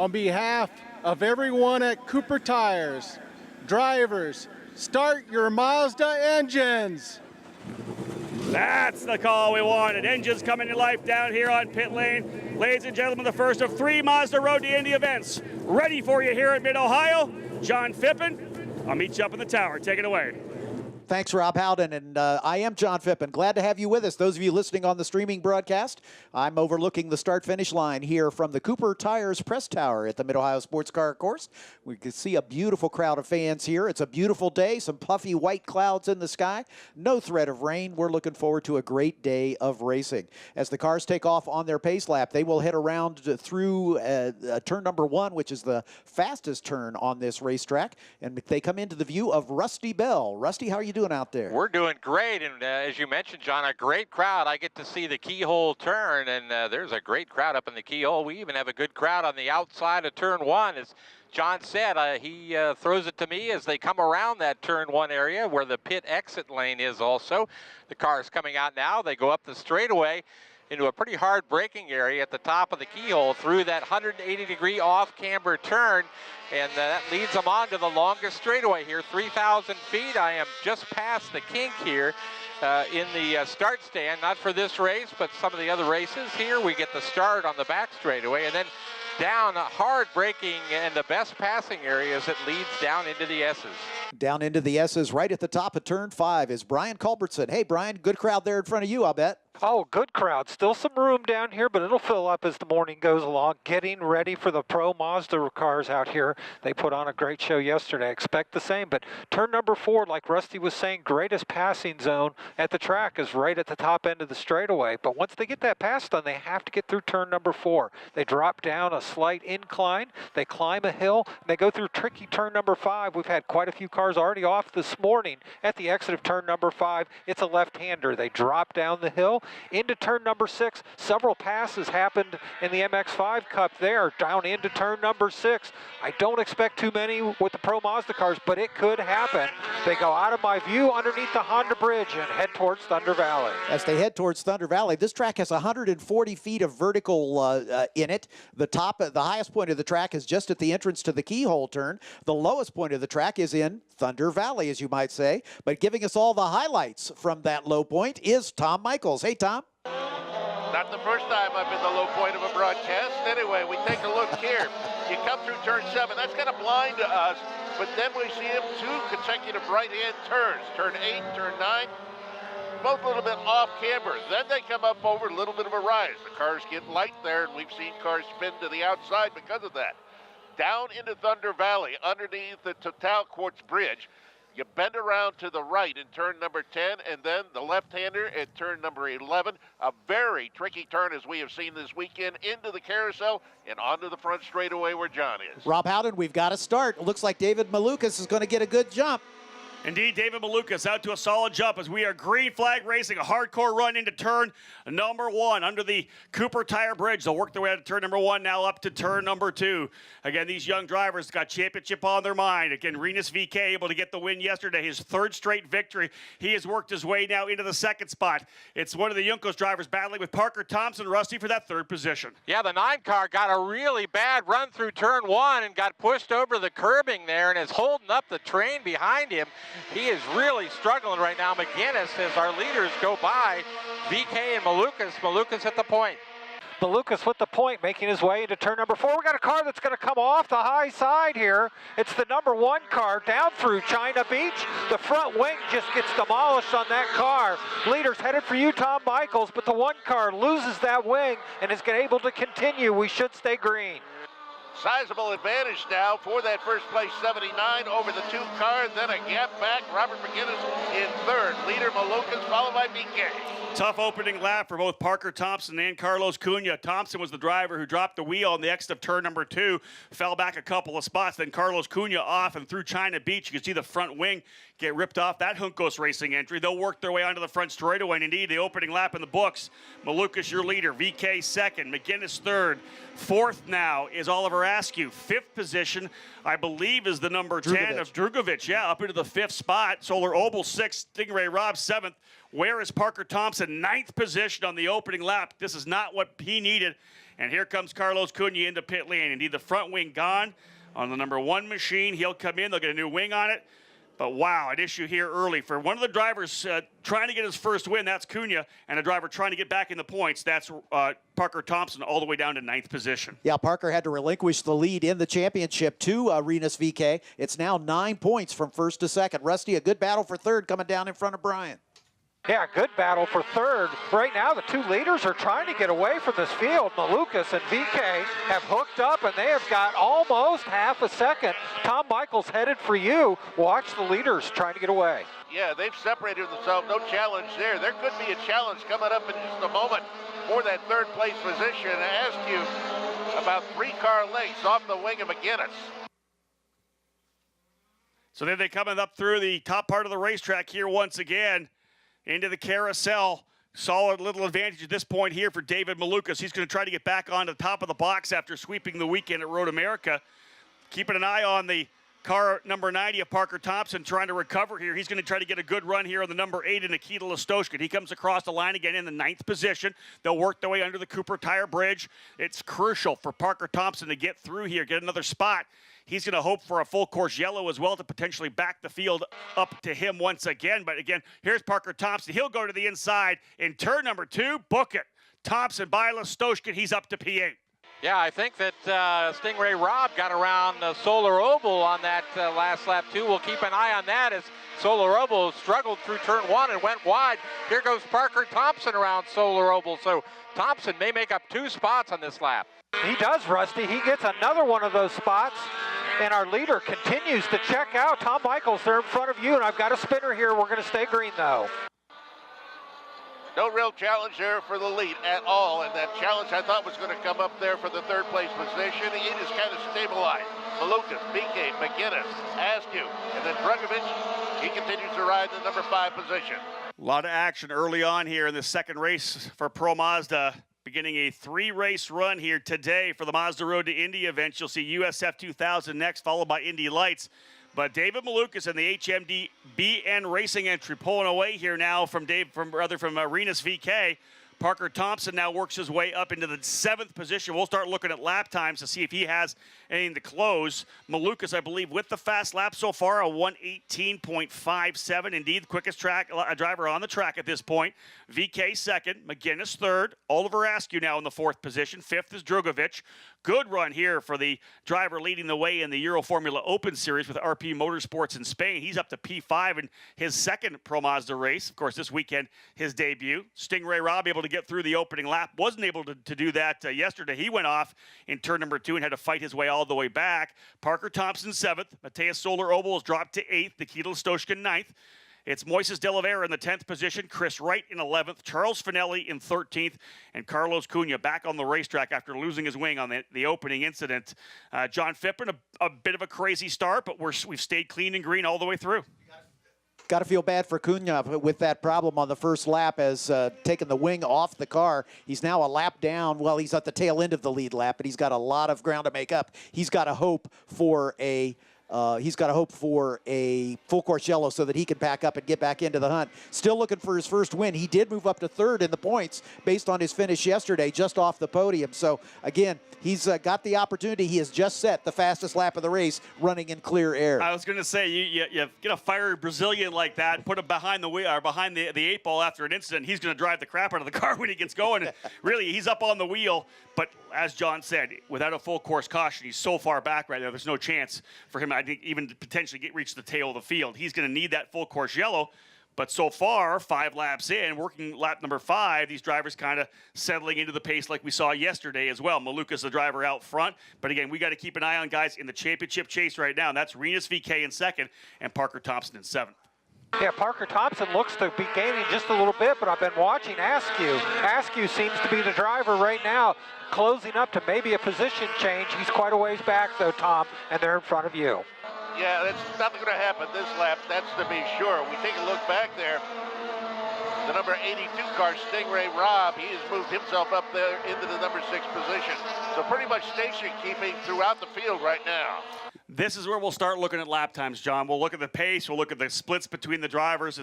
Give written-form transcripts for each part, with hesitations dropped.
On behalf of everyone at Cooper Tires, drivers, start your Mazda engines. That's the call we wanted. Engines coming to life down here on pit lane. Ladies and gentlemen, the first of 3 Mazda Road to Indy events. Ready for you here at Mid-Ohio. John Phippen, I'll meet you up in the tower. Take it away. Thanks, Rob Howden, and I am John Phippen. Glad to have you with us. Those of you listening on the streaming broadcast, I'm overlooking the start-finish line here from the Cooper Tires Press Tower at the Mid-Ohio Sports Car Course. We can see a beautiful crowd of fans here. It's a beautiful day, some puffy white clouds in the sky, no threat of rain. We're looking forward to a great day of racing. As the cars take off on their pace lap, they will head around through turn number 1, which is the fastest turn on this racetrack, and they come into the view of Rusty Bell. Rusty, how are you doing out there? We're doing great, and as you mentioned, John, a great crowd. I get to see the keyhole turn, and there's a great crowd up in the keyhole. We even have a good crowd on the outside of turn 1. As John said, he throws it to me as they come around that turn 1 area where the pit exit lane is also. The cars coming out now. They go up the straightaway into a pretty hard braking area at the top of the keyhole through that 180-degree off-camber turn, and that leads them on to the longest straightaway here, 3,000 feet. I am just past the kink here in the start stand, not for this race, but some of the other races. Here we get the start on the back straightaway, and then down hard braking and the best passing areas, it leads down into the S's. Down into the S's right at the top of turn 5 is Brian Culbertson. Hey, Brian, good crowd there in front of you, I'll bet. Oh, good crowd. Still some room down here, but it'll fill up as the morning goes along. Getting ready for the Pro Mazda cars out here. They put on a great show yesterday. Expect the same, but turn number 4, like Rusty was saying, greatest passing zone at the track is right at the top end of the straightaway. But once they get that pass done, they have to get through turn number 4. They drop down a slight incline, they climb a hill, and they go through tricky turn number 5. We've had quite a few cars already off this morning at the exit of turn number 5. It's a left-hander. They drop down the hill into turn number 6. Several passes happened in the MX-5 Cup there, down into turn number 6. I don't expect too many with the Pro Mazda cars, but it could happen. They go out of my view underneath the Honda Bridge and head towards Thunder Valley. As they head towards Thunder Valley, this track has 140 feet of vertical in it. The highest point of the track is just at the entrance to the keyhole turn. The lowest point of the track is in Thunder Valley, as you might say. But giving us all the highlights from that low point is Tom Michaels. Hey, Tom. Not the first time I've been the low point of a broadcast. Anyway, we take a look here. You come through turn 7. That's kind of blind to us, but then we see him 2 consecutive right-hand turns. Turn 8, turn 9, both a little bit off camber. Then they come up over a little bit of a rise. The cars get light there, and we've seen cars spin to the outside because of that. Down into Thunder Valley, underneath the Total Quartz Bridge. You bend around to the right in turn number 10, and then the left-hander at turn number 11. A very tricky turn, as we have seen this weekend, into the carousel and onto the front straightaway where John is. Rob Howden, we've got to start. It looks like David Malukas is going to get a good jump. Indeed, David Malukas out to a solid jump as we are green flag racing, a hardcore run into turn number 1 under the Cooper Tire Bridge. They'll work their way out to turn number 1, now up to turn number 2. Again, these young drivers got championship on their mind. Again, Renus VK able to get the win yesterday, his 3rd straight victory. He has worked his way now into the 2nd spot. It's one of the Juncos drivers battling with Parker Thompson, Rusty, for that 3rd position. Yeah, the 9 car got a really bad run through turn 1 and got pushed over the curbing there and is holding up the train behind him. He is really struggling right now. McGinnis, as our leaders go by, VK and Malukas. Malukas at the point. Malukas with the point, making his way into turn number 4. We got a car that's going to come off the high side here. It's the number 1 car down through China Beach. The front wing just gets demolished on that car. Leaders headed for you, Tom Michaels, but the 1 car loses that wing and is able to continue. We should stay green. Sizable advantage now for that first place 79 over the 2 car, then a gap back. Robert McGinnis in 3rd. Leader Malukas, followed by BK. Tough opening lap for both Parker Thompson and Carlos Cunha. Thompson was the driver who dropped the wheel on the exit of turn number 2, fell back a couple of spots. Then Carlos Cunha off and through China Beach. You can see the front wing get ripped off that Juncos Racing entry. They'll work their way onto the front straightaway, and indeed the opening lap in the books. Malukas your leader, VK 2nd, McGinnis 3rd. 4th now is Oliver Askew. 5th position, I believe, is the number 10 of Drugovich. Yeah, up into the 5th spot. Solar Obel 6th, Stingray Rob 7th. Where is Parker Thompson? 9th position on the opening lap. This is not what he needed. And here comes Carlos Cunha into pit lane. Indeed, the front wing gone on the number 1 machine. He'll come in. They'll get a new wing on it. But wow, an issue here early. For one of the drivers trying to get his first win, that's Cunha, and a driver trying to get back in the points, that's Parker Thompson, all the way down to 9th position. Yeah, Parker had to relinquish the lead in the championship to Rinus VK. It's now 9 points from first to second. Rusty, a good battle for third coming down in front of Brian. Yeah, good battle for third. Right now, the 2 leaders are trying to get away from this field. Malukas and VK have hooked up, and they have got almost half a second. Tom Michaels headed for you. Watch the leaders trying to get away. Yeah, they've separated themselves. No challenge there. There could be a challenge coming up in just a moment for that third place position. I asked you about 3 car lengths off the wing of McGinnis. So then they coming up through the top part of the racetrack here once again. Into the carousel. Solid little advantage at this point here for David Malukas. He's going to try to get back on the top of the box after sweeping the weekend at Road America. Keeping an eye on the car number 90 of Parker Thompson trying to recover here. He's going to try to get a good run here on the number 8 in Nikita Listoshkin. He comes across the line again in the 9th position. They'll work their way under the Cooper Tire Bridge. It's crucial for Parker Thompson to get through here, get another spot. He's going to hope for a full course yellow as well to potentially back the field up to him once again. But again, here's Parker Thompson. He'll go to the inside in turn number 2. Book it. Thompson by Listoshkin. He's up to P8. Yeah, I think that Stingray Rob got around Solar Oval on that last lap too. We'll keep an eye on that as Solar Oval struggled through turn 1 and went wide. Here goes Parker Thompson around Solar Oval. So Thompson may make up 2 spots on this lap. He does, Rusty. He gets another one of those spots. And our leader continues to check out. Tom Michaels, they're in front of you, and I've got a spinner here. We're going to stay green, though. No real challenge there for the lead at all, and that challenge I thought was going to come up there for the third place position. It is kind of stabilized. Malukas, BK, McGinnis, Askew, and then Drugovich, he continues to ride the number 5 position. A lot of action early on here in the second race for Pro Mazda. Beginning a 3-race run here today for the Mazda Road to Indy event. You'll see USF 2000 next, followed by Indy Lights. But David Malukas and the HMD BN Racing entry pulling away here now from Rinus VK. Parker Thompson now works his way up into the 7th position. We'll start looking at lap times to see if he has anything to close. Malukas, I believe, with the fast lap so far, a 1:18.57. Indeed, the quickest driver on the track at this point. VK 2nd, McGinnis 3rd, Oliver Askew now in the 4th position. 5th is Drugovich. Good run here for the driver leading the way in the Euro Formula Open Series with RP Motorsports in Spain. He's up to P5 in his 2nd Pro Mazda race. Of course, this weekend, his debut. Stingray Rob able to get through the opening lap. Wasn't able to do that yesterday. He went off in turn number 2 and had to fight his way all the way back. Parker Thompson 7th. Mateus Solar Oval is dropped to 8th. Nikita Listoshkin 9th. It's Moises de Oliveira in the 10th position, Chris Wright in 11th, Charles Finelli in 13th, and Carlos Cunha back on the racetrack after losing his wing on the opening incident. John Phippen, a bit of a crazy start, but we've stayed clean and green all the way through. Got to feel bad for Cunha with that problem on the first lap as taking the wing off the car. He's now a lap down. Well, he's at the tail end of the lead lap, but he's got a lot of ground to make up. He's got to hope for a full course yellow so that he can pack up and get back into the hunt. Still looking for his first win. He did move up to 3rd in the points based on his finish yesterday, just off the podium. So again, he's got the opportunity. He has just set the fastest lap of the race running in clear air. I was going to say, you get a fiery Brazilian like that and put him behind the wheel or behind the 8 ball after an incident. He's going to drive the crap out of the car when he gets going. And really, he's up on the wheel. But as John said, without a full course caution, he's so far back right now, there's no chance for him, I think, even to potentially reach the tail of the field. He's going to need that full course yellow. But so far, 5 laps in, working lap number 5, these drivers kind of settling into the pace like we saw yesterday as well. Malukas, the driver, out front. But again, we got to keep an eye on guys in the championship chase right now. And that's Rinus VK in 2nd and Parker Thompson in 7th. Yeah, Parker Thompson looks to be gaining just a little bit, but I've been watching Askew. Askew seems to be the driver right now, closing up to maybe a position change. He's quite a ways back, though, Tom, and they're in front of you. Yeah, that's nothing going to happen this lap, that's to be sure. We take a look back there. The number 82 car, Stingray Rob, he has moved himself up there into the number 6 position. So pretty much station keeping throughout the field right now. This is where we'll start looking at lap times, John. We'll look at the pace. We'll look at the splits between the drivers.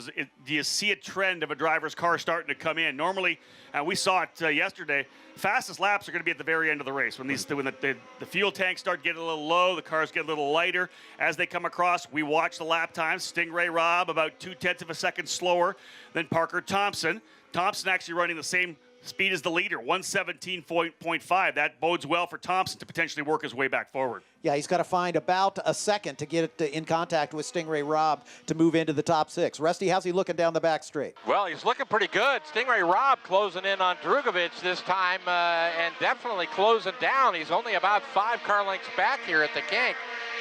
Do you see a trend of a driver's car starting to come in? Normally, we saw it yesterday, fastest laps are going to be at the very end of the race. When the fuel tanks start getting a little low, the cars get a little lighter. As they come across, we watch the lap times. Stingray Robb about 0.2 of a second slower than Parker Thompson. Thompson actually running the same speed as the leader, 117.5. That bodes well for Thompson to potentially work his way back forward. Yeah, he's got to find about a second to get it in contact with Stingray Robb to move into the top 6. Rusty, how's he looking down the back straight? Well, he's looking pretty good. Stingray Robb closing in on Drugovich this time and definitely closing down. He's only about 5 car lengths back here at the kink.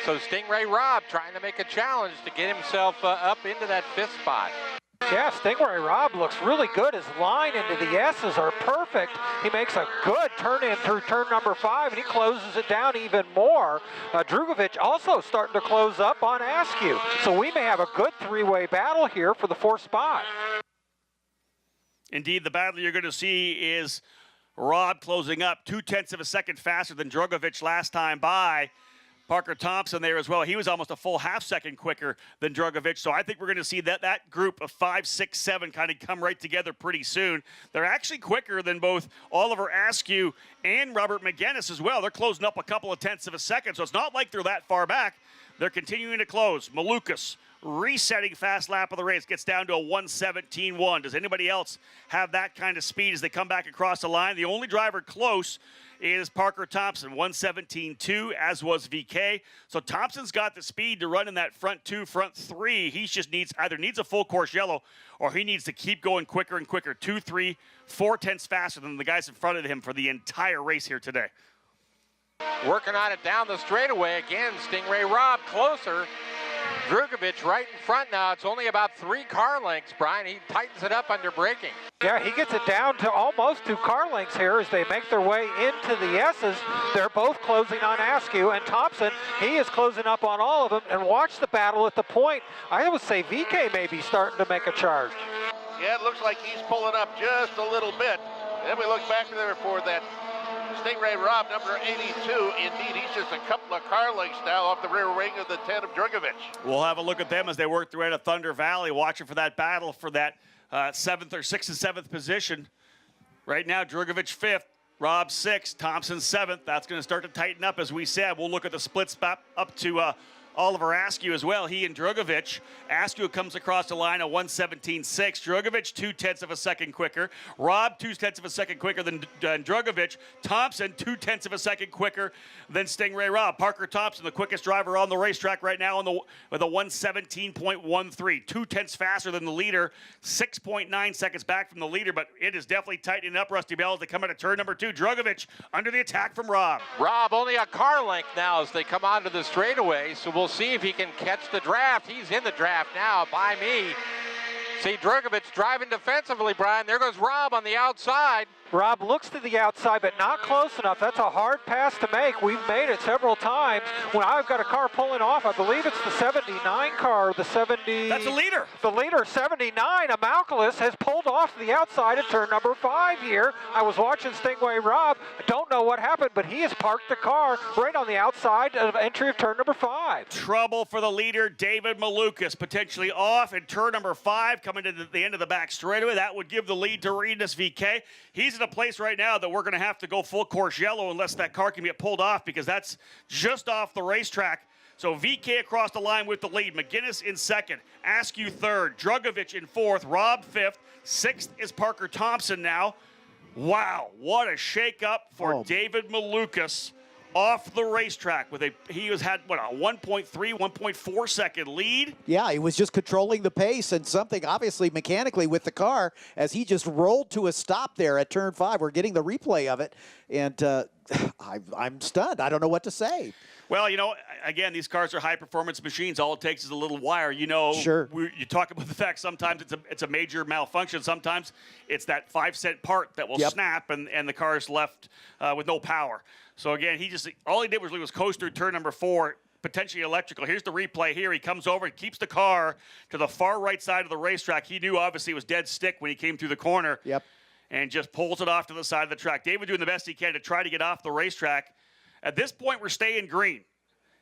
So Stingray Robb trying to make a challenge to get himself up into that 5th spot. Yeah, Stingray Robb looks really good. His line into the S's are perfect. He makes a good turn in through turn number 5, and he closes it down even more. Drugovich also starting to close up on Askew. So we may have a good 3-way battle here for the 4th spot. Indeed, the battle you're going to see is Robb closing up 0.2 of a second faster than Drugovich last time by. Parker Thompson there as well. He was almost a full half second quicker than Drugovich. So I think we're going to see that group of 5, 6, 7 kind of come right together pretty soon. They're actually quicker than both Oliver Askew and Robert McGinnis as well. They're closing up a couple of tenths of a second. So it's not like they're that far back. They're continuing to close. Malukas resetting fast lap of the race, gets down to a 1:17.1. Does anybody else have that kind of speed as they come back across the line? The only driver close is Parker Thompson, 1:17.2, as was VK. So Thompson's got the speed to run in that front 2, front 3. He just either needs a full course yellow or he needs to keep going quicker and quicker, 2, 3, 4 tenths faster than the guys in front of him for the entire race here today. Working on it down the straightaway again. Stingray Robb closer. Drugovich right in front now. It's only about 3 car lengths, Brian. He tightens it up under braking. Yeah, he gets it down to almost 2 car lengths here as they make their way into the S's. They're both closing on Askew, and Thompson, he is closing up on all of them. And watch the battle at the point. I would say VK may be starting to make a charge. Yeah, it looks like he's pulling up just a little bit. And then we look back there for that Stingray Robb, number 82. Indeed, he's just a couple of car lengths now off the rear wing of the 10 of Drugovich. We'll have a look at them as they work their way to Thunder Valley, watching for that battle for that 7th or 6th and 7th position. Right now, Drugovich 5th, Robb 6th, Thompson 7th. That's going to start to tighten up, as we said. We'll look at the splits up to Oliver Askew as well. He and Drugovich. Askew comes across the line at 1:17.6. Drugovich 0.2 of a second quicker. Robb 0.2 of a second quicker than Drugovich. Thompson 0.2 of a second quicker than Stingray Robb. Parker Thompson, the quickest driver on the racetrack right now with a 1:17.13. 2 tenths faster than the leader. 6.9 seconds back from the leader, but it is definitely tightening up, Rusty Bell, as they come into turn number 2. Drugovich under the attack from Robb. Robb only a car length now as they come onto the straightaway, so we'll see if he can catch the draft. He's in the draft now by me. See Drugovich driving defensively, Brian. There goes Robb on the outside. Robb looks to the outside, but not close enough. That's a hard pass to make. We've made it several times. When I've got a car pulling off, I believe it's the 79 car, the 70. That's the leader. The leader, 79, Amalcolus, has pulled off to the outside at turn number 5 here. I was watching Stingray Robb. I don't know what happened, but he has parked the car right on the outside of entry of turn number 5. Trouble for the leader, David Malukas, potentially off in turn number 5, coming to the end of the back straightaway. That would give the lead to Renus VK. He's in a place right now that we're going to have to go full course yellow unless that car can get pulled off, because that's just off the racetrack. So VK across the line with the lead. McGinnis in 2nd, Askew 3rd, Drugovich in 4th, Robb 5th. 6th is Parker Thompson now. Wow, what a shake-up for David Malukas off the racetrack. He had a 1.3, 1.4 second lead. Yeah, he was just controlling the pace and something obviously mechanically with the car as he just rolled to a stop there at turn 5. We're getting the replay of it, and I'm stunned. I don't know what to say. Well, again, these cars are high-performance machines. All it takes is a little wire. Sure. You talk about the fact sometimes it's a major malfunction. Sometimes it's that 5-cent part that will snap, and the car is left with no power. So again, all he did was coast through turn number 4, potentially electrical. Here's the replay here. He comes over and keeps the car to the far right side of the racetrack. He knew obviously it was dead stick when he came through the corner. Yep. And just pulls it off to the side of the track. David doing the best he can to try to get off the racetrack. At this point, we're staying green.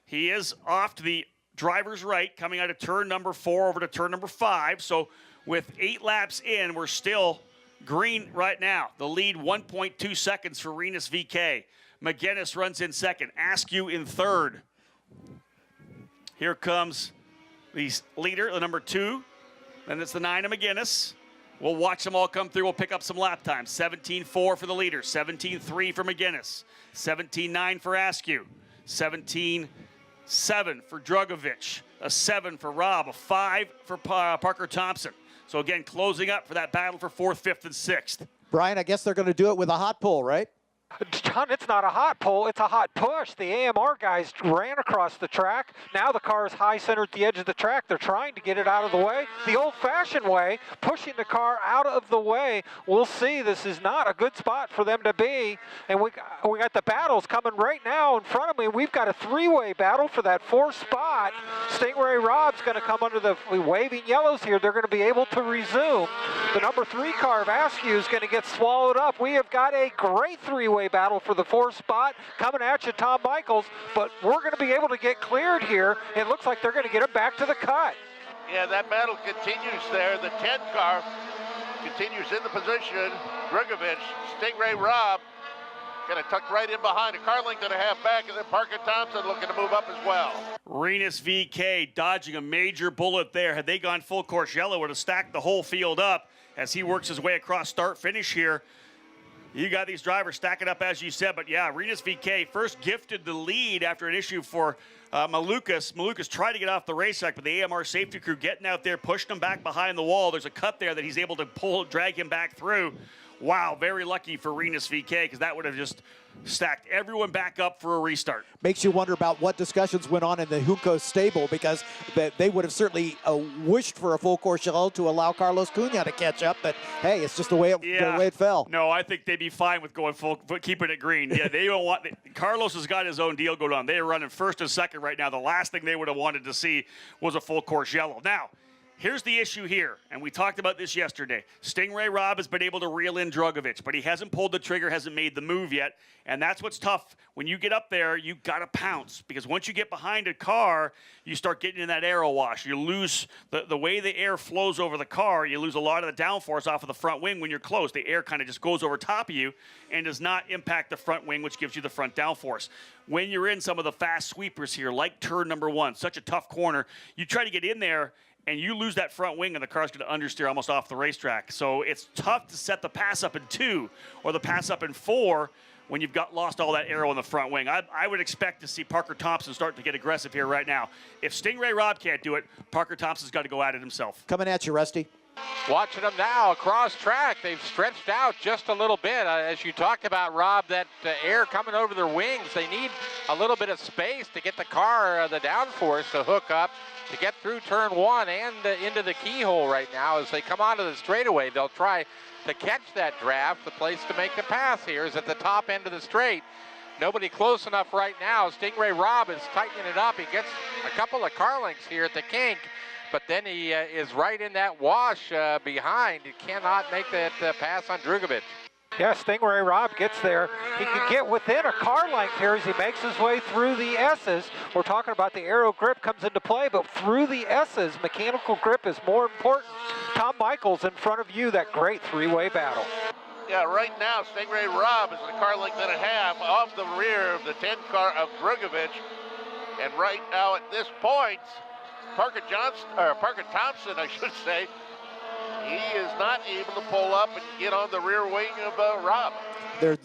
He is off to the driver's right, coming out of turn number 4 over to turn number 5. So with 8 laps in, we're still green right now. The lead 1.2 seconds for Rinus VeeKay. McGinnis runs in second. Askew in third. Here comes the leader, the number 2. Then it's the 9 of McGinnis. We'll watch them all come through. We'll pick up some lap times. 17.4 for the leader. 17.3 for McGinnis. 17.9 for Askew. 17.7 for Drugovich. A 7 for Rob. A 5 for Parker Thompson. So again, closing up for that battle for 4th, 5th, and 6th. Brian, I guess they're going to do it with a hot pull, right? John, it's not a hot pull, it's a hot push. The AMR guys ran across the track. Now the car is high centered at the edge of the track. They're trying to get it out of the way. The old-fashioned way, pushing the car out of the way. We'll see. This is not a good spot for them to be. And we got the battles coming right now in front of me. We've got a 3-way battle for that 4th spot. Stingray Rob's going to come under the waving yellows here. They're going to be able to resume. The number 3 car of Askew is going to get swallowed up. We have got a great 3-way battle for the 4th spot coming at you, Tom Michaels, but we're going to be able to get cleared here. It looks like they're going to get it back to the cut. Yeah, that battle continues there. The 10 car continues in the position. Drugovich, Stingray Rob, kind of tucked right in behind. A car length and a half back, and then Parker Thompson looking to move up as well. Rinus VeeKay dodging a major bullet there. Had they gone full course yellow, would have stacked the whole field up as he works his way across start-finish here. You got these drivers stacking up, as you said, but yeah, Rinus VeeKay first gifted the lead after an issue for Malukas. Malukas tried to get off the racetrack, but the AMR safety crew getting out there, pushing him back behind the wall. There's a cut there that he's able to drag him back through. Wow, very lucky for Rinus VeeKay, because that would have just stacked everyone back up for a restart. Makes you wonder about what discussions went on in the Junco stable, because they would have certainly wished for a full course yellow to allow Carlos Cunha to catch up, but hey, it's just the way it fell. No, I think they'd be fine with going full, keeping it green. Yeah, they don't want. Carlos has got his own deal going on. They are running 1st and 2nd right now. The last thing they would have wanted to see was a full course yellow. Now, here's the issue here, and we talked about this yesterday. Stingray Rob has been able to reel in Drugovich, but he hasn't pulled the trigger, hasn't made the move yet, and that's what's tough. When you get up there, you got to pounce, because once you get behind a car, you start getting in that aero wash. You lose the way the air flows over the car, you lose a lot of the downforce off of the front wing when you're close. The air kind of just goes over top of you and does not impact the front wing, which gives you the front downforce. When you're in some of the fast sweepers here, like turn number 1, such a tough corner, you try to get in there, and you lose that front wing, and the car's going to understeer almost off the racetrack. So it's tough to set the pass up in 2 or the pass up in 4 when you've lost all that aero in the front wing. I would expect to see Parker Thompson start to get aggressive here right now. If Stingray Rob can't do it, Parker Thompson's got to go at it himself. Coming at you, Rusty. Watching them now across track, they've stretched out just a little bit. As you talked about, Rob, that air coming over their wings, they need a little bit of space to get the car, the downforce to hook up, to get through turn 1 and into the keyhole right now. As they come onto the straightaway, they'll try to catch that draft. The place to make the pass here is at the top end of the straight. Nobody close enough right now. Stingray Rob is tightening it up. He gets a couple of car lengths here at the kink, but then he is right in that wash behind. He cannot make that pass on Drugovich. Yeah, Stingray Rob gets there. He can get within a car length here as he makes his way through the S's. We're talking about the aero grip comes into play, but through the S's, mechanical grip is more important. Tom Michaels in front of you, that great 3-way battle. Yeah, right now, Stingray Rob is a car length and a half off the rear of the 10 car of Drugovich. And right now at this point, Parker Thompson, I should say, he is not able to pull up and get on the rear wing of Rob.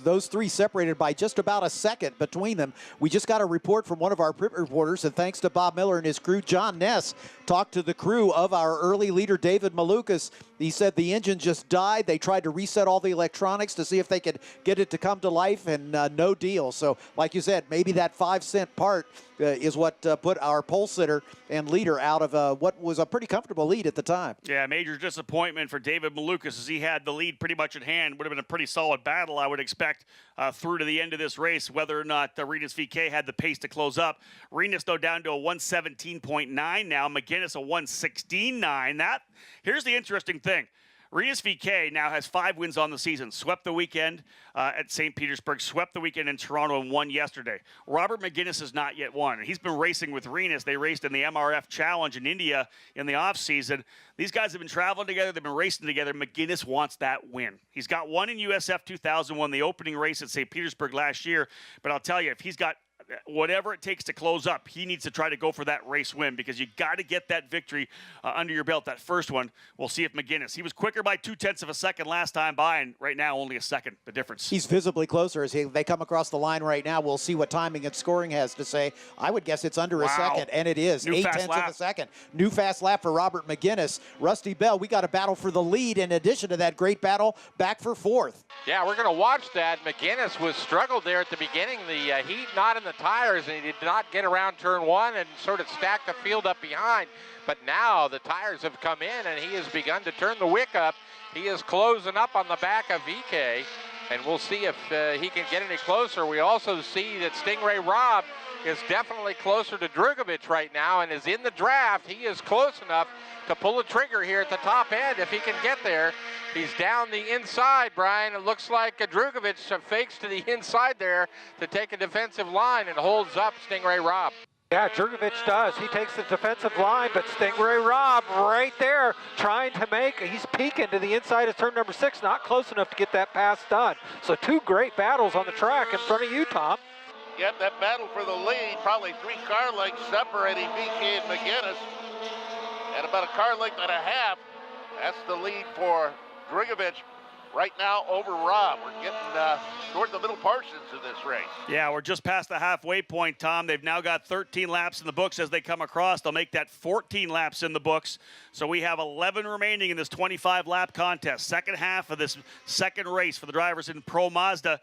Those 3 separated by just about a second between them. We just got a report from one of our pit reporters, and thanks to Bob Miller and his crew, John Ness talked to the crew of our early leader, David Malukas. He said the engine just died. They tried to reset all the electronics to see if they could get it to come to life, and no deal. So, like you said, maybe that 5-cent part is what put our pole sitter and leader out of what was a pretty comfortable lead at the time. Yeah, major disappointment for David Malukas, as he had the lead pretty much at hand. Would have been a pretty solid battle, I would expect, through to the end of this race, whether or not Rinus VeeKay had the pace to close up. Rinus, though, down to a 117.9 now. McGinnis a 116.9. Here's the interesting thing. Rinus VK now has 5 wins on the season. Swept the weekend at St. Petersburg, swept the weekend in Toronto, and won yesterday. Robert McGinnis has not yet won. He's been racing with Rinus. They raced in the MRF Challenge in India in the offseason. These guys have been traveling together. They've been racing together. McGinnis wants that win. He's got one in USF 2001, the opening race at St. Petersburg last year. But I'll tell you, if he's got whatever it takes to close up, he needs to try to go for that race win, because you got to get that victory under your belt, that first one. We'll see if McGinnis, he was quicker by 0.2 of a second last time by, and right now only a second, the difference. He's visibly closer as they come across the line right now. We'll see what timing and scoring has to say. I would guess it's under a second, and it is. New 0.8 of a second. New fast lap for Robert McGinnis. Rusty Bell, we got a battle for the lead in addition to that great battle back for 4th. Yeah, we're going to watch that. McGinnis was struggled there at the beginning. The heat not in the tires, and he did not get around turn 1 and sort of stack the field up behind. But now the tires have come in, and he has begun to turn the wick up. He is closing up on the back of VK, and we'll see if he can get any closer. We also see that Stingray Robb is definitely closer to Drugovich right now and is in the draft. He is close enough to pull the trigger here at the top end if he can get there. He's down the inside, Brian. It looks like Drugovich fakes to the inside there to take a defensive line and holds up Stingray Robb. Yeah, Drugovich does. He takes the defensive line, but Stingray Robb right there trying to he's peeking to the inside of turn number 6, not close enough to get that pass done. So 2 great battles on the track in front of you, Tom. Yep, that battle for the lead, probably 3 car lengths separating VK and McGinnis. And about a car length and a half, that's the lead for Drugovich right now over Robb. We're getting toward the middle portions of this race. Yeah, we're just past the halfway point, Tom. They've now got 13 laps in the books as they come across. They'll make that 14 laps in the books. So we have 11 remaining in this 25-lap contest. Second half of this second race for the drivers in Pro Mazda.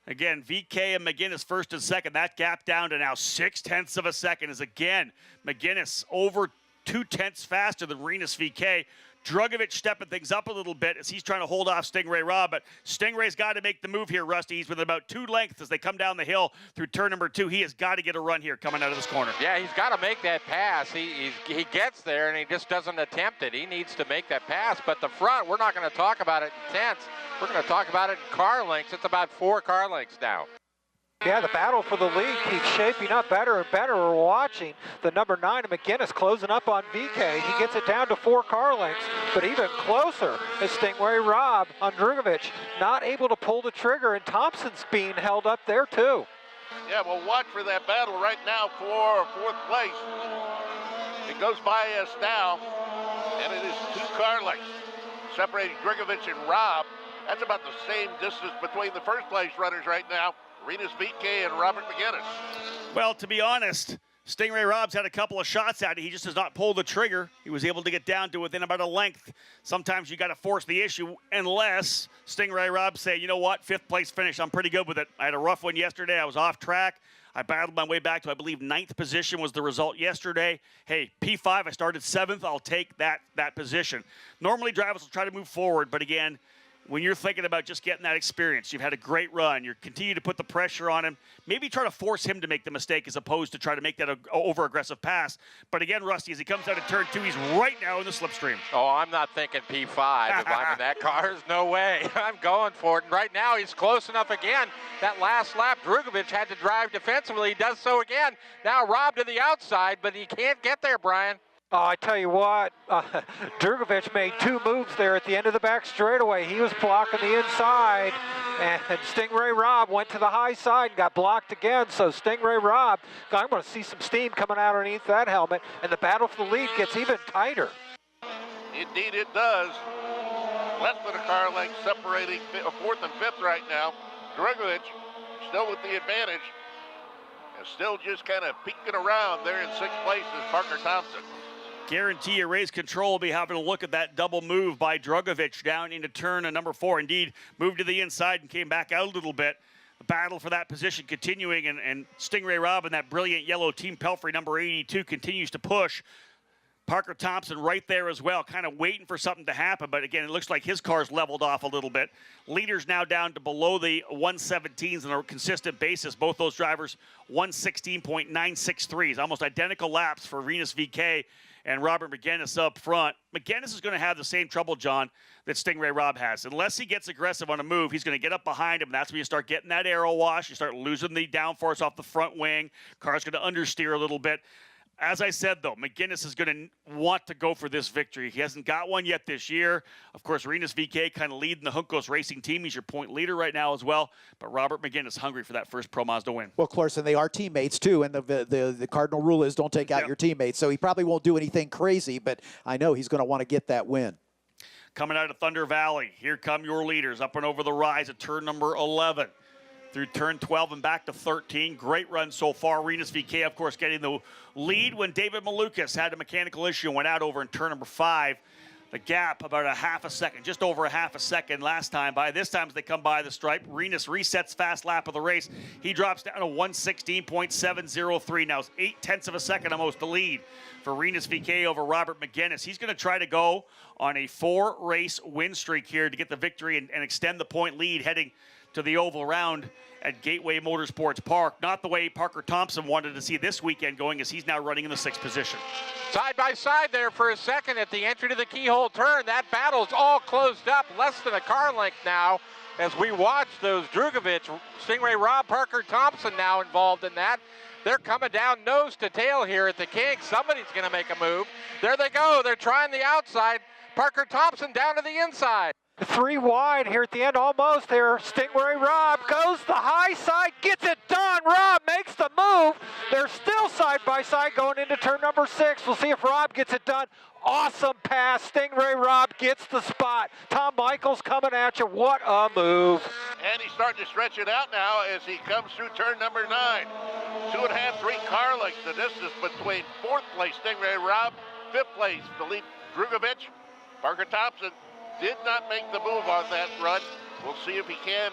Again, VK and McGinnis first and second. That gap down to now 0.6 of a second is again McGinnis over 0.2 faster than Rinus VK. Drugovich stepping things up a little bit as he's trying to hold off Stingray Robb, but Stingray's got to make the move here, Rusty. He's within about 2 lengths as they come down the hill through turn number 2. He has got to get a run here coming out of this corner. Yeah, he's got to make that pass. He gets there, and he just doesn't attempt it. He needs to make that pass, but the front, we're not going to talk about it in tenths. We're going to talk about it in car lengths. It's about 4 car lengths now. Yeah, the battle for the lead keeps shaping up better and better. We're watching the number 9 of McGinnis closing up on VK. He gets it down to 4 car lengths, but even closer is Stingray Robb on Drugovich. Not able to pull the trigger, and Thompson's being held up there too. Yeah, well, watch for that battle right now for 4th place. It goes by us now, and it is 2 car lengths separating Drugovich and Robb. That's about the same distance between the first place runners right now. Rinus VK and Robert McGinnis. Well, to be honest, Stingray Robb's had a couple of shots at it. He just does not pull the trigger. He was able to get down to within about a length. Sometimes you got to force the issue unless Stingray Robb say, you know what, 5th place finish. I'm pretty good with it. I had a rough one yesterday. I was off track. I battled my way back to, I believe, 9th position was the result yesterday. Hey, P5, I started 7th. I'll take that position. Normally, drivers will try to move forward, but again, when you're thinking about just getting that experience, you've had a great run, you continue to put the pressure on him, maybe try to force him to make the mistake as opposed to try to make that an over-aggressive pass. But again, Rusty, as he comes out of turn 2, he's right now in the slipstream. Oh, I'm not thinking P5 if I'm in that car. There's no way. I'm going for it. And right now, he's close enough again. That last lap, Drugovich had to drive defensively. He does so again. Now Robb to the outside, but he can't get there, Brian. Oh, I tell you what, Drugovich made 2 moves there at the end of the back straightaway. He was blocking the inside, and Stingray Robb went to the high side and got blocked again. So Stingray Robb, I'm going to see some steam coming out underneath that helmet, and the battle for the lead gets even tighter. Indeed it does. Less than a car length separating 4th and 5th right now. Drugovich still with the advantage, and still just kind of peeking around there in 6th place is Parker Thompson. Guarantee you raise control will be having a look at that double move by Drugovich down into turn number 4. Indeed, moved to the inside and came back out a little bit. The battle for that position continuing, and Stingray Robb and that brilliant yellow Team Pelfrey number 82 continues to push. Parker Thompson right there as well, kind of waiting for something to happen. But again, it looks like his car's leveled off a little bit. Leaders now down to below the 117s on a consistent basis. Both those drivers 116.963s, almost identical laps for Rinus VeeKay and Robert Megennis up front. Megennis is going to have the same trouble, John, that Stingray Robb has. Unless he gets aggressive on a move, he's going to get up behind him. And that's when you start getting that aero wash. You start losing the downforce off the front wing. Car's going to understeer a little bit. As I said, though, Megennis is going to want to go for this victory. He hasn't got one yet this year. Of course, Rinus VeeKay kind of leading the Juncos Racing team. He's your point leader right now as well. But Robert Megennis hungry for that first Pro Mazda win. Well, of course, and they are teammates, too. And the cardinal rule is don't take out your teammates. So he probably won't do anything crazy, but I know he's going to want to get that win. Coming out of Thunder Valley, here come your leaders up and over the rise at turn number 11. Through turn 12 and back to 13. Great run so far. Rinus VeeKay, of course, getting the lead when David Malukas had a mechanical issue and went out over in turn number 5. The gap about a half a second, just over a half a second last time. By this time, as they come by the stripe, Rinus resets fast lap of the race. He drops down to 116.703. Now it's 0.8 of a second almost the lead for Rinus VeeKay over Robert Megennis. He's going to try to go on a 4-race win streak here to get the victory and extend the point lead heading to the oval round at Gateway Motorsports Park. Not the way Parker Thompson wanted to see this weekend going, as he's now running in the 6th position. Side by side there for a second at the entry to the keyhole turn. That battle's all closed up, less than a car length now, as we watch those Drugovich, Stingray Robb, Parker Thompson now involved in that. They're coming down nose to tail here at the kink. Somebody's going to make a move. There they go. They're trying the outside. Parker Thompson down to the inside. 3 wide here at the end, almost there. Stingray Robb goes the high side, gets it done. Robb makes the move. They're still side by side going into turn number 6. We'll see if Robb gets it done. Awesome pass. Stingray Robb gets the spot. Tom Michaels coming at you. What a move. And he's starting to stretch it out now as he comes through turn number 9. 2.5, 3 car lengths. The distance between 4th place Stingray Robb, 5th place Philippe Drugovich. Parker Thompson did not make the move on that run. We'll see if he can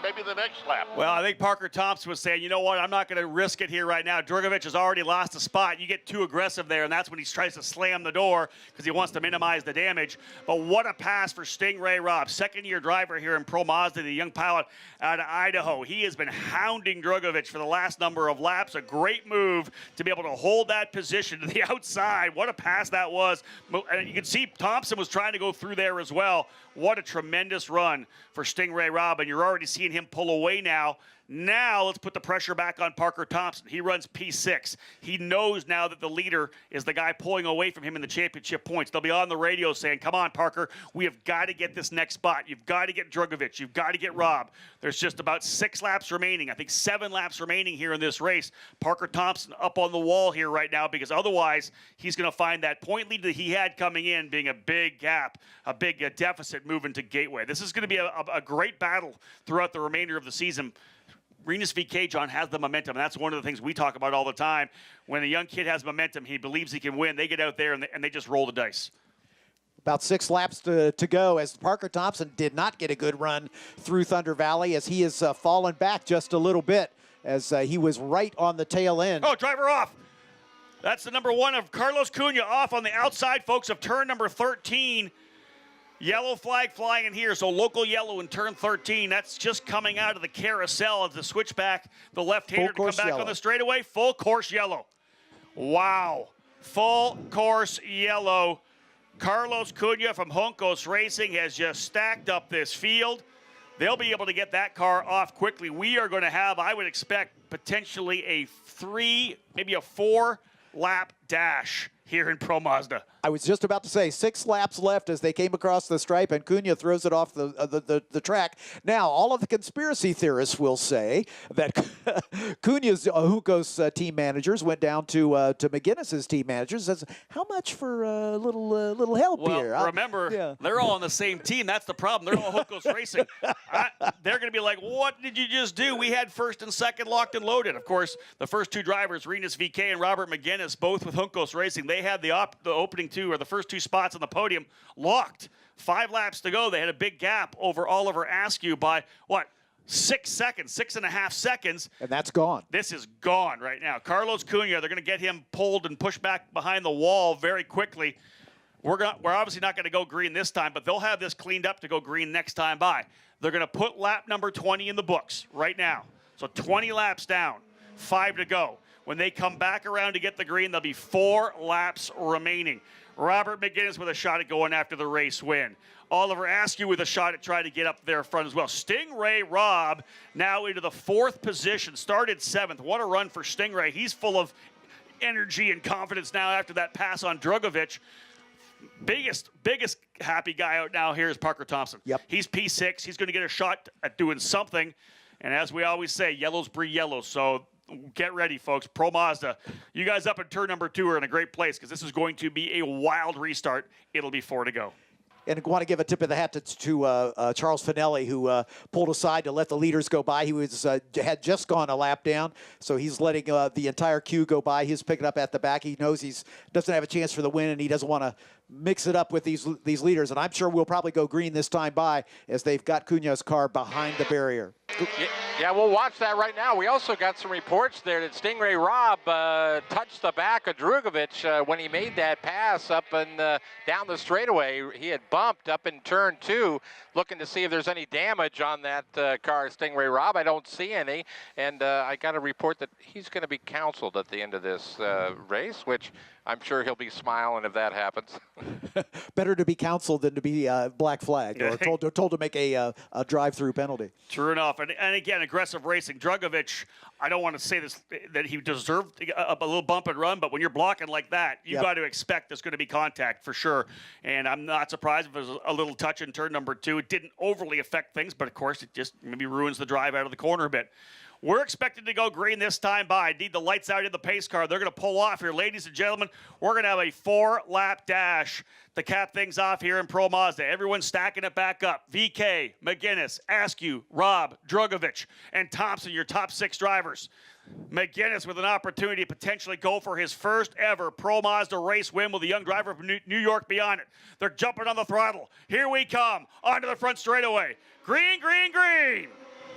maybe the next lap. Well, I think Parker Thompson was saying, you know what, I'm not going to risk it here right now. Drugovich has already lost a spot. You get too aggressive there, and that's when he tries to slam the door because he wants to minimize the damage. But what a pass for Stingray Robb, second-year driver here in Pro Mazda, the young pilot out of Idaho. He has been hounding Drugovich for the last number of laps. A great move to be able to hold that position to the outside. What a pass that was. And you can see Thompson was trying to go through there as well. What a tremendous run for Stingray Robb, and you're already seeing him pull away now. Now let's put the pressure back on Parker Thompson. He runs P6. He knows now that the leader is the guy pulling away from him in the championship points. They'll be on the radio saying, come on, Parker, we have got to get this next spot. You've got to get Drugovich. You've got to get Robb. There's just about 6 laps remaining. I think 7 laps remaining here in this race. Parker Thompson up on the wall here right now, because otherwise he's going to find that point lead that he had coming in being a big gap, a big deficit moving to Gateway. This is going to be a great battle throughout the remainder of the season. Rinus VeeKay, John, has the momentum, and that's one of the things we talk about all the time. When a young kid has momentum, he believes he can win. They get out there, and they just roll the dice. About 6 laps to go, as Parker Thompson did not get a good run through Thunder Valley, as he has fallen back just a little bit, as he was right on the tail end. Oh, driver off. That's the number 1 of Carlos Cunha off on the outside, folks, of turn number 13. Yellow flag flying in here, so local yellow in turn 13. That's just coming out of the carousel as the switchback, the left-hander to come back on the straightaway. Full course yellow. Wow. Full course yellow. Carlos Cunha from Juncos Racing has just stacked up this field. They'll be able to get that car off quickly. We are going to have, I would expect, potentially a 3, maybe a 4-lap dash here in Pro Mazda. I was just about to say 6 laps left as they came across the stripe, and Cunha throws it off the track. Now, all of the conspiracy theorists will say that Cunha's Juncos team managers went down to Megennis's team managers and says, how much for a little help here? Well, remember, they're all on the same team. That's the problem. They're all Juncos Racing. They're going to be like, what did you just do? We had first and second locked and loaded. Of course, the first 2 drivers, Rinus VeeKay and Robert Megennis, both with Juncos Racing, they had the opening 2 or the first 2 spots on the podium locked. 5 laps to go. They had a big gap over Oliver Askew by, what, 6 seconds, 6.5 seconds. And that's gone. This is gone right now. Carlos Cunha, they're going to get him pulled and pushed back behind the wall very quickly. We're obviously not going to go green this time, but they'll have this cleaned up to go green next time by. They're going to put lap number 20 in the books right now. So 20 laps down, 5 to go. When they come back around to get the green, there'll be 4 laps remaining. Robert McGinnis with a shot at going after the race win. Oliver Askew with a shot at trying to get up there front as well. Stingray Robb now into the 4th position, started 7th. What a run for Stingray. He's full of energy and confidence now after that pass on Drugovich. Biggest happy guy out now here is Parker Thompson. Yep. He's P6. He's going to get a shot at doing something. And as we always say, yellows breed yellows. So get ready, folks. Pro Mazda, you guys up in turn number 2 are in a great place because this is going to be a wild restart. It'll be 4 to go. And I want to give a tip of the hat to Charles Finelli, who pulled aside to let the leaders go by. He was had just gone a lap down, so he's letting the entire queue go by. He's picking up at the back. He knows he doesn't have a chance for the win, and he doesn't want to mix it up with these leaders. And I'm sure we'll probably go green this time by as they've got Cunha's car behind the barrier. Yeah, we'll watch that right now. We also got some reports there that Stingray Robb touched the back of Drugovich when he made that pass up and down the straightaway. He had bumped up in turn 2, looking to see if there's any damage on that car, Stingray Robb. I don't see any, and I got a report that he's going to be counseled at the end of this race, which I'm sure he'll be smiling if that happens. Better to be counseled than to be black flagged or told to make a drive-through penalty. True enough. And again, aggressive racing. Drugovich, I don't want to say this that he deserved a little bump and run, but when you're blocking like that, you got to expect there's going to be contact for sure. And I'm not surprised if there's a little touch in turn number 2. It didn't overly affect things, but of course it just maybe ruins the drive out of the corner a bit. We're expected to go green this time by. Need the lights out in the pace car. They're going to pull off here. Ladies and gentlemen, we're going to have a 4-lap dash to cap things off here in Pro Mazda. Everyone's stacking it back up. VK, McGinnis, Askew, Robb, Drugovich, and Thompson, your top 6 drivers. McGinnis with an opportunity to potentially go for his first ever Pro Mazda race win with a young driver from New York behind it. They're jumping on the throttle. Here we come. Onto the front straightaway. Green, green, green.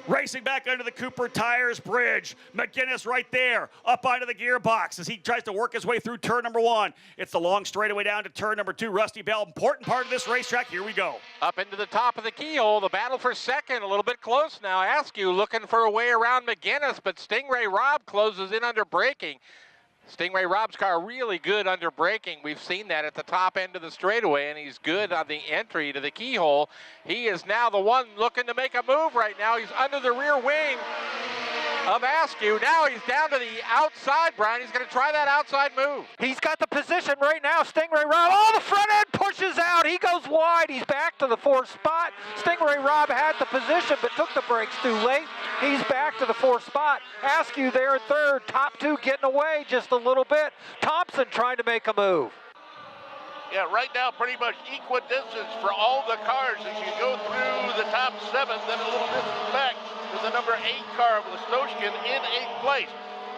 Racing back under the Cooper Tires bridge. McGinnis right there, up onto the gearbox as he tries to work his way through turn number 1. It's the long straightaway down to turn number 2. Rusty Bell, important part of this racetrack. Here we go. Up into the top of the keyhole, the battle for second, a little bit close now. Askew looking for a way around McGinnis, but Stingray Robb closes in under braking. Stingray Robb's car really good under braking. We've seen that at the top end of the straightaway, and he's good on the entry to the keyhole. He is now the one looking to make a move right now. He's under the rear wing of Askew. Now he's down to the outside, Brian. He's going to try that outside move. He's got the position right now. Stingray Robb, oh, the front end pushes out. He goes wide. He's back to the 4th spot. Stingray Robb had the position, but took the brakes too late. He's back to the 4th spot. Askew there in 3rd. Top 2 getting away just a little bit. Thompson trying to make a move. Yeah, right now pretty much equidistance for all the cars as you go through the top 7, then a little distance back to the number 8 car of Listoshkin in 8th place.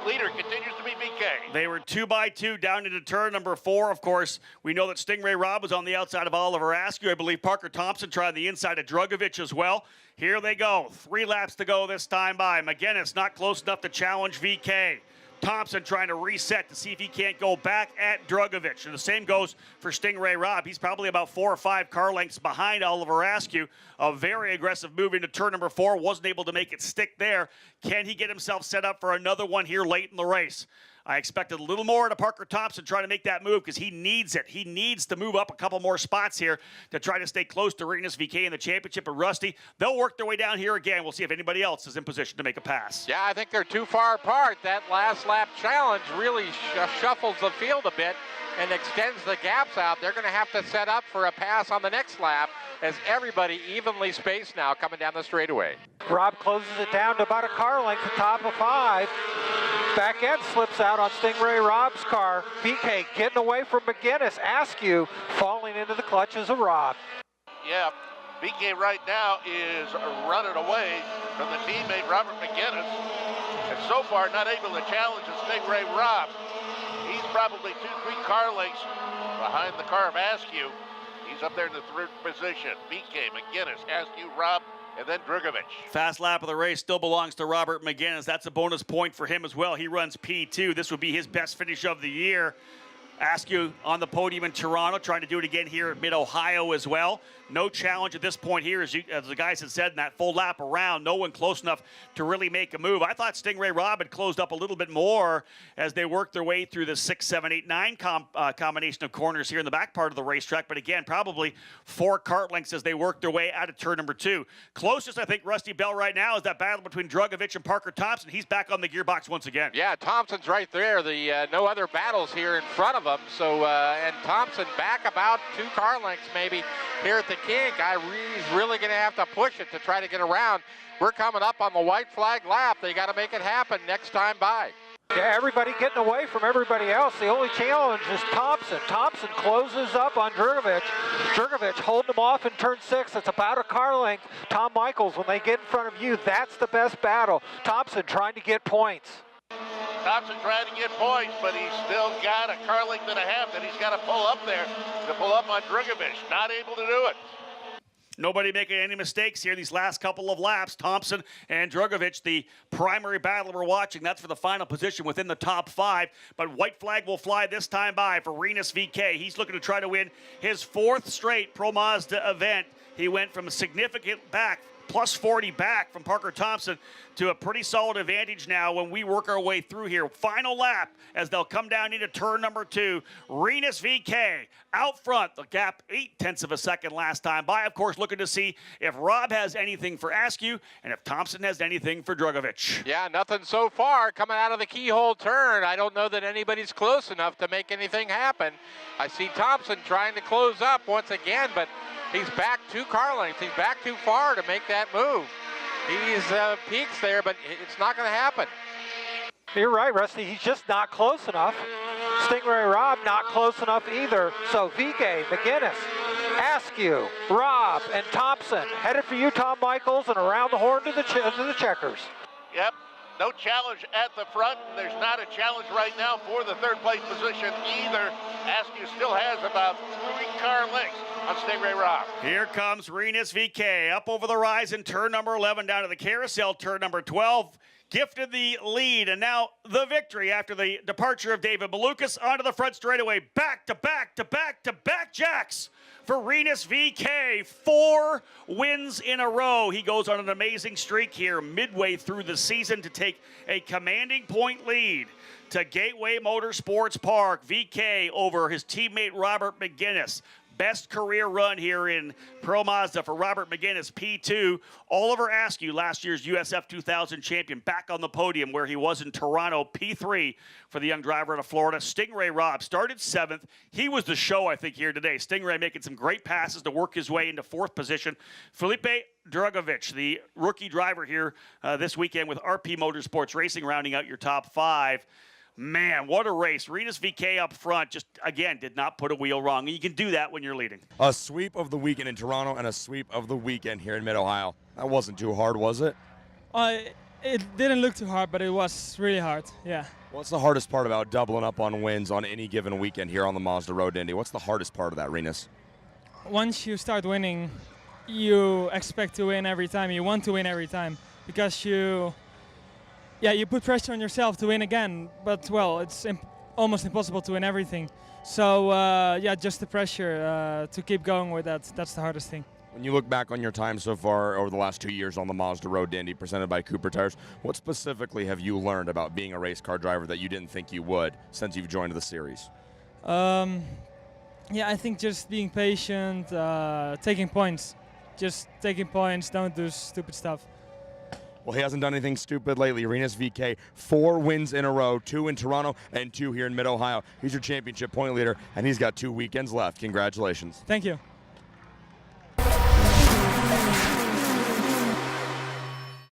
Leader continues to be VK. They were 2 by 2 down into turn number 4. Of course, we know that Stingray Robb was on the outside of Oliver Askew. I believe Parker Thompson tried the inside of Drugovich as well. Here they go. 3 laps to go this time by. McGinnis not close enough to challenge VK. Thompson trying to reset to see if he can't go back at Drugovich. And the same goes for Stingray Robb. He's probably about 4 or 5 car lengths behind Oliver Askew. A very aggressive move into turn number 4. Wasn't able to make it stick there. Can he get himself set up for another one here late in the race? I expected a little more to Parker Thompson trying to make that move because he needs it. He needs to move up a couple more spots here to try to stay close to Rinus VK in the championship. And Rusty, they'll work their way down here again. We'll see if anybody else is in position to make a pass. Yeah, I think they're too far apart. That last lap challenge really shuffles the field a bit and extends the gaps out. They're going to have to set up for a pass on the next lap as everybody evenly spaced now coming down the straightaway. Robb closes it down to about a car length, the top of 5. Back end slips out on Stingray Robb's car. VK getting away from McGinnis. Askew falling into the clutches of Robb. Yeah, VK right now is running away from the teammate Robert McGinnis. And so far not able to challenge the Stingray Robb. He's probably 2-3 car lengths behind the car of Askew. He's up there in the 3rd position. VK, McGinnis, Askew, Robb, and then Drugovich. Fast lap of the race still belongs to Robert McGinnis. That's a bonus point for him as well. He runs P2. This would be his best finish of the year. Askew on the podium in Toronto, trying to do it again here at Mid-Ohio as well. No challenge at this point here, as the guys had said, in that full lap around. No one close enough to really make a move. I thought Stingray Robb had closed up a little bit more as they worked their way through the 6, 7, 8, 9 combination of corners here in the back part of the racetrack. But again, probably 4 kart lengths as they worked their way out of turn number 2. Closest, I think, Rusty Bell right now is that battle between Drugovich and Parker Thompson. He's back on the gearbox once again. Yeah, Thompson's right there. The no other battles here in front of him. So, and Thompson back about 2 car lengths maybe here at the kink. He's really going to have to push it to try to get around. We're coming up on the white flag lap. They got to make it happen next time by. Yeah, everybody getting away from everybody else. The only challenge is Thompson. Thompson closes up on Drugovich. Drugovich holding him off in turn 6. It's about a car length. Tom Michaels, when they get in front of you, that's the best battle. Thompson trying to get points. Thompson trying to get points, but he's still got a car length and a half that he's got to pull up there to pull up on Drugovich. Not able to do it. Nobody making any mistakes here these last couple of laps. Thompson and Drugovich, the primary battle we're watching. That's for the final position within the top 5. But white flag will fly this time by for Rinus VK. He's looking to try to win his 4th straight Pro Mazda event. He went from a significant back, plus 40 back from Parker Thompson to a pretty solid advantage now when we work our way through here. Final lap as they'll come down into turn number 2. Rinus VK out front. The gap 0.8 of a second last time by. Of course, looking to see if Rob has anything for Askew and if Thompson has anything for Drugovich. Yeah, nothing so far coming out of the keyhole turn. I don't know that anybody's close enough to make anything happen. I see Thompson trying to close up once again, but he's back 2 car lengths. He's back too far to make that move. He's peaks there, but it's not going to happen. You're right, Rusty. He's just not close enough. Stingray Robb not close enough either. So VK, McGinnis, Askew, Robb, and Thompson headed for you, Tom Michaels, and around the horn to the checkers. Yep. No challenge at the front. There's not a challenge right now for the 3rd place position either. Askew still has about 3 car lengths on Stingray Robb. Here comes Rinus VK up over the rise in turn number 11 down to the carousel turn number 12. Gifted the lead and now the victory after the departure of David Malukas onto the front straightaway. Back to back to back to back jacks for Rinus VK. 4 wins in a row. He goes on an amazing streak here midway through the season to take a commanding point lead to Gateway Motorsports Park. VK over his teammate Robert McGinnis. Best career run here in Pro Mazda for Robert McGinnis, P2. Oliver Askew, last year's USF 2000 champion, back on the podium where he was in Toronto, P3 for the young driver out of Florida. Stingray Robb started 7th. He was the show, I think, here today. Stingray making some great passes to work his way into 4th position. Felipe Drugovich, the rookie driver here this weekend with RP Motorsports Racing, rounding out your top 5. Man, what a race. Rinus VK up front just, again, did not put a wheel wrong. And you can do that when you're leading. A sweep of the weekend in Toronto and a sweep of the weekend here in Mid-Ohio. That wasn't too hard, was it? It didn't look too hard, but it was really hard, yeah. What's the hardest part about doubling up on wins on any given weekend here on the Mazda Road to Indy? What's the hardest part of that, Rinus? Once you start winning, you expect to win every time. You want to win every time because you put pressure on yourself to win again, but, well, it's almost impossible to win everything. So, just the pressure to keep going with that. That's the hardest thing. When you look back on your time so far over the last 2 years on the Mazda Road to Indy presented by Cooper Tires, what specifically have you learned about being a race car driver that you didn't think you would since you've joined the series? I think just being patient, taking points. Just taking points, don't do stupid stuff. Well, he hasn't done anything stupid lately. Rinus VK, 4 wins in a row, 2 in Toronto and 2 here in Mid-Ohio. He's your championship point leader, and he's got 2 weekends left. Congratulations. Thank you.